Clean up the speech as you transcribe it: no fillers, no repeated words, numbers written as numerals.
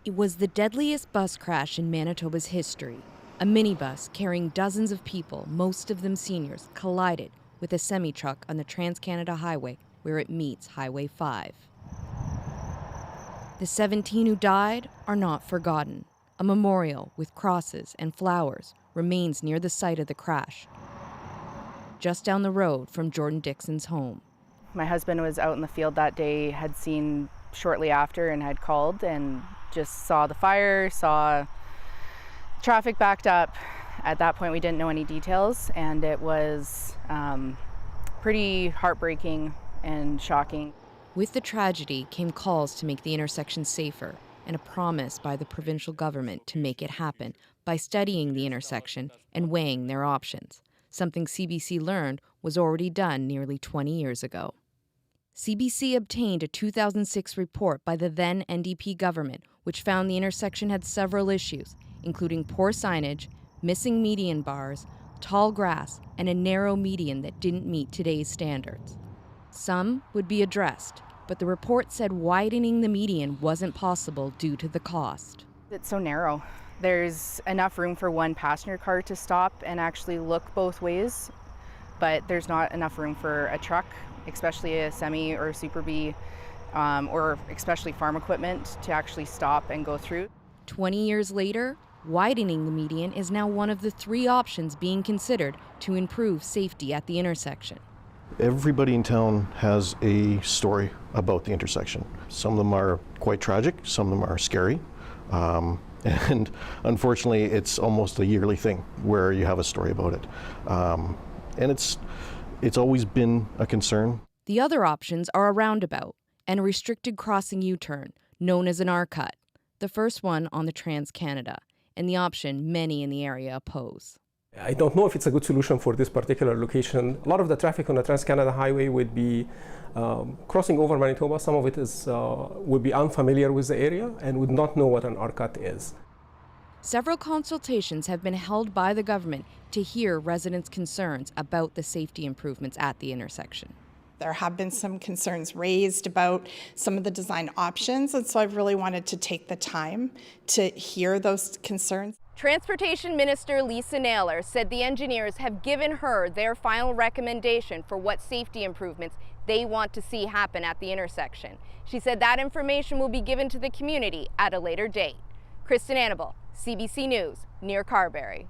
It was the deadliest bus crash in Manitoba's history. A minibus carrying dozens of people, most of them seniors, collided with a semi-truck on the Trans-Canada Highway where it meets Highway 5. The 17 who died are not forgotten. A memorial with crosses and flowers remains near the site of the crash, just down the road from Jordan Dixon's home. My husband was out in the field that day, had seen shortly after and had called and just saw the fire, saw traffic backed up. At that point, we didn't know any details, and it was pretty heartbreaking and shocking. With the tragedy came calls to make the intersection safer and a promise by the provincial government to make it happen by studying the intersection and weighing their options, something CBC learned was already done nearly 20 years ago. CBC obtained a 2006 report by the then NDP government, which found the intersection had several issues, including poor signage, missing median bars, tall grass, and a narrow median that didn't meet today's standards. Some would be addressed, but the report said widening the median wasn't possible due to the cost. It's so narrow. There's enough room for one passenger car to stop and actually look both ways, but there's not enough room for a truck, especially a semi or a Super B, or especially farm equipment, to actually stop and go through. 20 years later, widening the median is now one of the 3 options being considered to improve safety at the intersection. Everybody in town has a story about the intersection. Some of them are quite tragic, some of them are scary. And unfortunately, it's almost a yearly thing where you have a story about it. And it's always been a concern. The other options are a roundabout and a restricted crossing U-turn, known as an R-cut, the first one on the Trans-Canada, and the option many in the area oppose. I don't know if it's a good solution for this particular location. A lot of the traffic on the Trans-Canada Highway would be crossing over Manitoba. Some of it would be unfamiliar with the area and would not know what an R-cut is. Several consultations have been held by the government to hear residents' concerns about the safety improvements at the intersection. There have been some concerns raised about some of the design options, and so I've really wanted to take the time to hear those concerns. Transportation Minister Lisa Naylor said the engineers have given her their final recommendation for what safety improvements they want to see happen at the intersection. She said that information will be given to the community at a later date. Kristen Annabelle, CBC News, near Carberry.